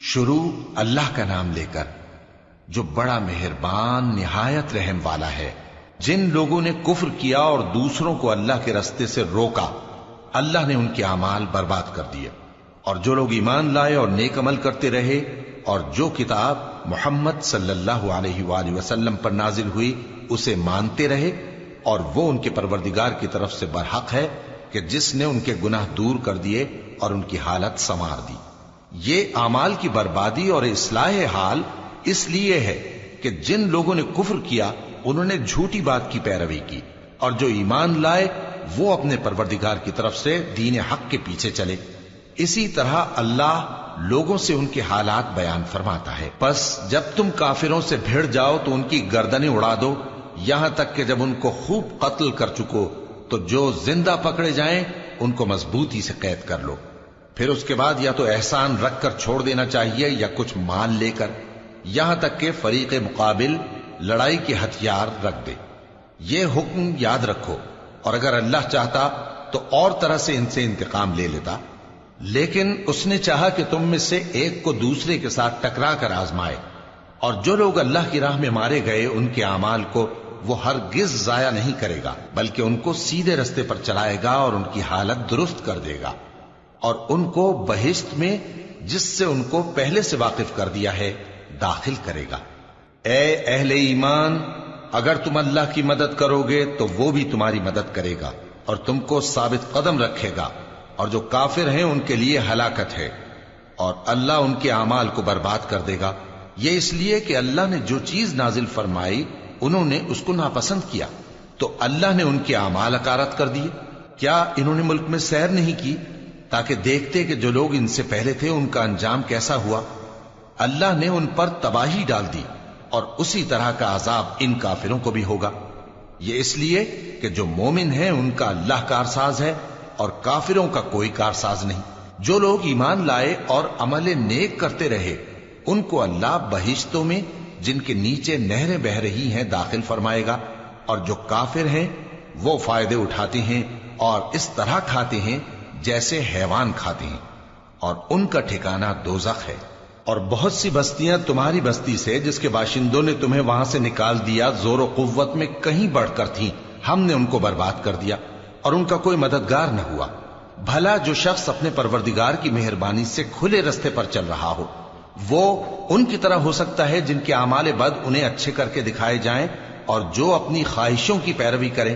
شروع اللہ کا نام لے کر جو بڑا مہربان نہایت رحم والا ہے۔ جن لوگوں نے کفر کیا اور دوسروں کو اللہ کے رستے سے روکا، اللہ نے ان کے اعمال برباد کر دیے، اور جو لوگ ایمان لائے اور نیک عمل کرتے رہے اور جو کتاب محمد صلی اللہ علیہ وآلہ وسلم پر نازل ہوئی اسے مانتے رہے، اور وہ ان کے پروردگار کی طرف سے برحق ہے کہ جس نے ان کے گناہ دور کر دیے اور ان کی حالت سنوار دی۔ یہ اعمال کی بربادی اور اصلاح حال اس لیے ہے کہ جن لوگوں نے کفر کیا انہوں نے جھوٹی بات کی پیروی کی، اور جو ایمان لائے وہ اپنے پروردگار کی طرف سے دین حق کے پیچھے چلے۔ اسی طرح اللہ لوگوں سے ان کے حالات بیان فرماتا ہے۔ پس جب تم کافروں سے بھیڑ جاؤ تو ان کی گردنیں اڑا دو، یہاں تک کہ جب ان کو خوب قتل کر چکو تو جو زندہ پکڑے جائیں ان کو مضبوطی سے قید کر لو، پھر اس کے بعد یا تو احسان رکھ کر چھوڑ دینا چاہیے یا کچھ مال لے کر، یہاں تک کہ فریق مقابل لڑائی کے ہتھیار رکھ دے۔ یہ حکم یاد رکھو، اور اگر اللہ چاہتا تو اور طرح سے ان سے انتقام لے لیتا، لیکن اس نے چاہا کہ تم میں سے ایک کو دوسرے کے ساتھ ٹکرا کر آزمائے، اور جو لوگ اللہ کی راہ میں مارے گئے ان کے اعمال کو وہ ہرگز ضائع نہیں کرے گا، بلکہ ان کو سیدھے رستے پر چلائے گا اور ان کی حالت درست کر دے گا، اور ان کو بہشت میں جس سے ان کو پہلے سے واقف کر دیا ہے داخل کرے گا۔ اے اہل ایمان، اگر تم اللہ کی مدد کرو گے تو وہ بھی تمہاری مدد کرے گا اور تم کو ثابت قدم رکھے گا، اور جو کافر ہیں ان کے لیے ہلاکت ہے، اور اللہ ان کے اعمال کو برباد کر دے گا۔ یہ اس لیے کہ اللہ نے جو چیز نازل فرمائی انہوں نے اس کو ناپسند کیا، تو اللہ نے ان کے اعمال اکارت کر دیے۔ کیا انہوں نے ملک میں سیر نہیں کی تاکہ دیکھتے کہ جو لوگ ان سے پہلے تھے ان کا انجام کیسا ہوا؟ اللہ نے ان پر تباہی ڈال دی، اور اسی طرح کا عذاب ان کافروں کو بھی ہوگا۔ یہ اس لیے کہ جو مومن ہیں ان کا اللہ کارساز ہے اور کافروں کا کوئی کارساز نہیں۔ جو لوگ ایمان لائے اور عمل نیک کرتے رہے ان کو اللہ بہشتوں میں جن کے نیچے نہریں بہ رہی ہیں داخل فرمائے گا، اور جو کافر ہیں وہ فائدے اٹھاتے ہیں اور اس طرح کھاتے ہیں جیسے حیوان کھاتے ہیں، اور ان کا ٹھکانہ دوزخ ہے۔ اور بہت سی بستیاں تمہاری بستی سے جس کے باشندوں نے تمہیں وہاں سے نکال دیا زور و قوت میں کہیں بڑھ کر تھیں، ہم نے ان کو برباد کر دیا اور ان کا کوئی مددگار نہ ہوا۔ بھلا جو شخص اپنے پروردگار کی مہربانی سے کھلے رستے پر چل رہا ہو وہ ان کی طرح ہو سکتا ہے جن کے اعمال بد انہیں اچھے کر کے دکھائے جائیں، اور جو اپنی خواہشوں کی پیروی کریں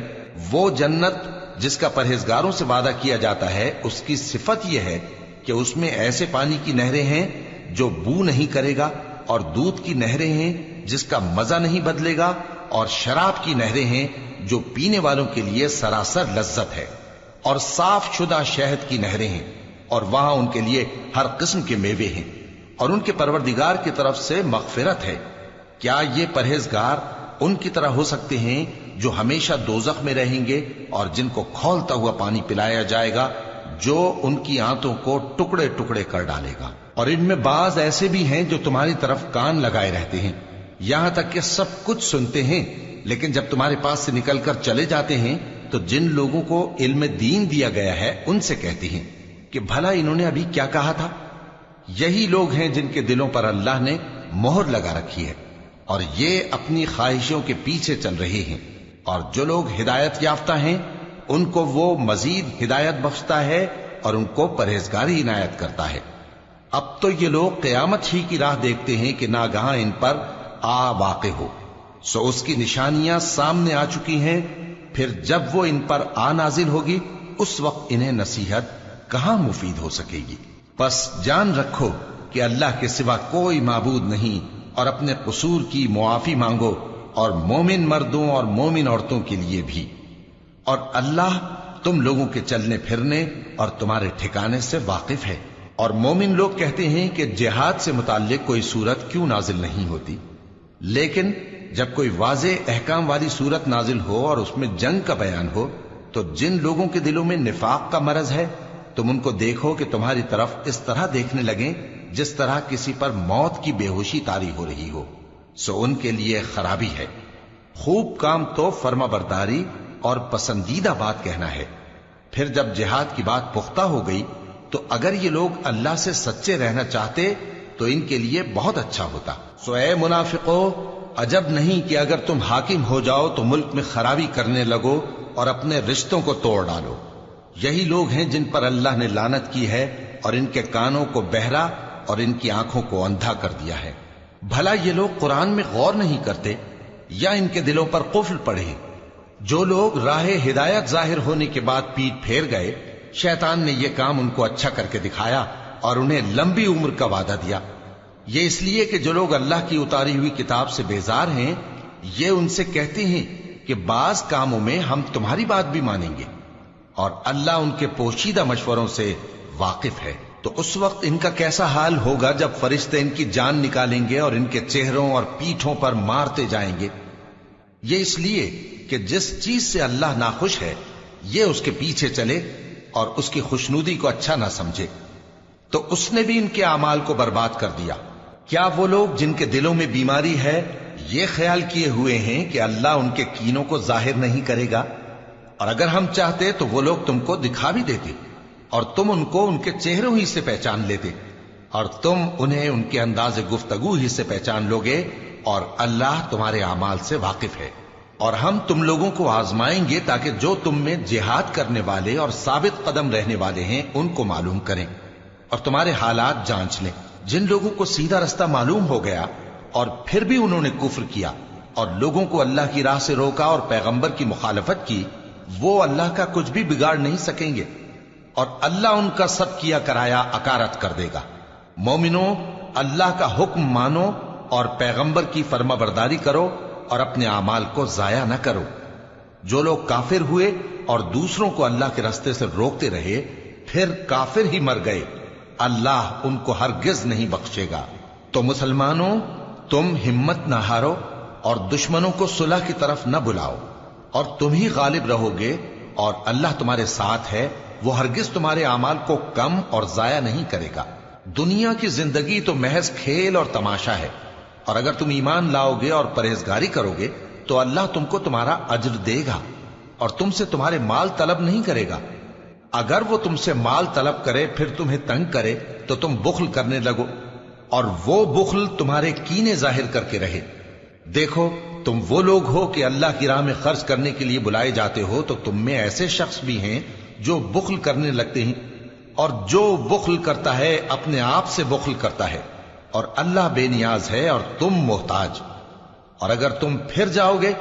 وہ جنت جس کا پرہیزگاروں سے وعدہ کیا جاتا ہے اس کی صفت یہ ہے کہ اس میں ایسے پانی کی نہریں ہیں جو بو نہیں کرے گا، اور دودھ کی نہریں ہیں جس کا مزہ نہیں بدلے گا، اور شراب کی نہریں ہیں جو پینے والوں کے لیے سراسر لذت ہے، اور صاف شدہ شہد کی نہریں ہیں، اور وہاں ان کے لیے ہر قسم کے میوے ہیں، اور ان کے پروردگار کی طرف سے مغفرت ہے۔ کیا یہ پرہیزگار ان کی طرح ہو سکتے ہیں جو ہمیشہ دوزخ میں رہیں گے اور جن کو کھولتا ہوا پانی پلایا جائے گا جو ان کی آنتوں کو ٹکڑے ٹکڑے کر ڈالے گا؟ اور ان میں بعض ایسے بھی ہیں جو تمہاری طرف کان لگائے رہتے ہیں، یہاں تک کہ سب کچھ سنتے ہیں، لیکن جب تمہارے پاس سے نکل کر چلے جاتے ہیں تو جن لوگوں کو علم دین دیا گیا ہے ان سے کہتے ہیں کہ بھلا انہوں نے ابھی کیا کہا تھا؟ یہی لوگ ہیں جن کے دلوں پر اللہ نے مہر لگا رکھی ہے، اور یہ اپنی خواہشوں کے پیچھے چل رہے ہیں، اور جو لوگ ہدایت یافتہ ہیں ان کو وہ مزید ہدایت بخشتا ہے اور ان کو پرہیزگاری عنایت کرتا ہے۔ اب تو یہ لوگ قیامت ہی کی راہ دیکھتے ہیں کہ ناگہاں ان پر آ واقع ہو، سو اس کی نشانیاں سامنے آ چکی ہیں، پھر جب وہ ان پر آ نازل ہوگی اس وقت انہیں نصیحت کہاں مفید ہو سکے گی۔ پس جان رکھو کہ اللہ کے سوا کوئی معبود نہیں، اور اپنے قصور کی معافی مانگو، اور مومن مردوں اور مومن عورتوں کے لیے بھی، اور اللہ تم لوگوں کے چلنے پھرنے اور تمہارے ٹھکانے سے واقف ہے۔ اور مومن لوگ کہتے ہیں کہ جہاد سے متعلق کوئی سورت کیوں نازل نہیں ہوتی، لیکن جب کوئی واضح احکام والی سورت نازل ہو اور اس میں جنگ کا بیان ہو تو جن لوگوں کے دلوں میں نفاق کا مرض ہے تم ان کو دیکھو کہ تمہاری طرف اس طرح دیکھنے لگیں جس طرح کسی پر موت کی بے ہوشی طاری ہو رہی ہو، سو ان کے لیے خرابی ہے۔ خوب کام تو فرما برداری اور پسندیدہ بات کہنا ہے۔ پھر جب جہاد کی بات پختہ ہو گئی تو اگر یہ لوگ اللہ سے سچے رہنا چاہتے تو ان کے لیے بہت اچھا ہوتا۔ سو اے منافقو، عجب نہیں کہ اگر تم حاکم ہو جاؤ تو ملک میں خرابی کرنے لگو اور اپنے رشتوں کو توڑ ڈالو۔ یہی لوگ ہیں جن پر اللہ نے لعنت کی ہے اور ان کے کانوں کو بہرا اور ان کی آنکھوں کو اندھا کر دیا ہے۔ بھلا یہ لوگ قرآن میں غور نہیں کرتے یا ان کے دلوں پر قفل پڑے؟ جو لوگ راہ ہدایت ظاہر ہونے کے بعد پیٹ پھیر گئے، شیطان نے یہ کام ان کو اچھا کر کے دکھایا اور انہیں لمبی عمر کا وعدہ دیا۔ یہ اس لیے کہ جو لوگ اللہ کی اتاری ہوئی کتاب سے بیزار ہیں، یہ ان سے کہتے ہیں کہ بعض کاموں میں ہم تمہاری بات بھی مانیں گے، اور اللہ ان کے پوشیدہ مشوروں سے واقف ہے۔ تو اس وقت ان کا کیسا حال ہوگا جب فرشتے ان کی جان نکالیں گے اور ان کے چہروں اور پیٹھوں پر مارتے جائیں گے۔ یہ اس لیے کہ جس چیز سے اللہ ناخوش ہے، یہ اس کے پیچھے چلے اور اس کی خوشنودی کو اچھا نہ سمجھے، تو اس نے بھی ان کے اعمال کو برباد کر دیا۔ کیا وہ لوگ جن کے دلوں میں بیماری ہے یہ خیال کیے ہوئے ہیں کہ اللہ ان کے کینوں کو ظاہر نہیں کرے گا؟ اور اگر ہم چاہتے تو وہ لوگ تم کو دکھا بھی دیتے اور تم ان کو ان کے چہروں ہی سے پہچان لیتے، اور تم انہیں ان کے انداز گفتگو ہی سے پہچان لوگے، اور اللہ تمہارے اعمال سے واقف ہے۔ اور ہم تم لوگوں کو آزمائیں گے تاکہ جو تم میں جہاد کرنے والے اور ثابت قدم رہنے والے ہیں ان کو معلوم کریں اور تمہارے حالات جانچ لیں۔ جن لوگوں کو سیدھا رستہ معلوم ہو گیا اور پھر بھی انہوں نے کفر کیا اور لوگوں کو اللہ کی راہ سے روکا اور پیغمبر کی مخالفت کی، وہ اللہ کا کچھ بھی بگاڑ نہیں سکیں گے، اور اللہ ان کا سب کیا کرایا اکارت کر دے گا۔ مومنو، اللہ کا حکم مانو اور پیغمبر کی فرما برداری کرو اور اپنے اعمال کو ضائع نہ کرو۔ جو لوگ کافر ہوئے اور دوسروں کو اللہ کے راستے سے روکتے رہے پھر کافر ہی مر گئے، اللہ ان کو ہرگز نہیں بخشے گا۔ تو مسلمانوں، تم ہمت نہ ہارو اور دشمنوں کو صلح کی طرف نہ بلاؤ، اور تم ہی غالب رہو گے، اور اللہ تمہارے ساتھ ہے، وہ ہرگز تمہارے اعمال کو کم اور ضائع نہیں کرے گا۔ دنیا کی زندگی تو محض کھیل اور تماشا ہے، اور اگر تم ایمان لاؤ گے اور پرہیزگاری کرو گے تو اللہ تم کو تمہارا اجر دے گا اور تم سے تمہارے مال طلب نہیں کرے گا۔ اگر وہ تم سے مال طلب کرے پھر تمہیں تنگ کرے تو تم بخل کرنے لگو، اور وہ بخل تمہارے کینے ظاہر کر کے رہے۔ دیکھو، تم وہ لوگ ہو کہ اللہ کی راہ میں خرچ کرنے کے لیے بلائے جاتے ہو، تو تم میں ایسے شخص بھی ہیں جو بخل کرنے لگتے ہیں، اور جو بخل کرتا ہے اپنے آپ سے بخل کرتا ہے، اور اللہ بے نیاز ہے اور تم محتاج۔ اور اگر تم پھر جاؤ گے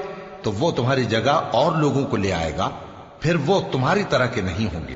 تو وہ تمہاری جگہ اور لوگوں کو لے آئے گا، پھر وہ تمہاری طرح کے نہیں ہوں گے۔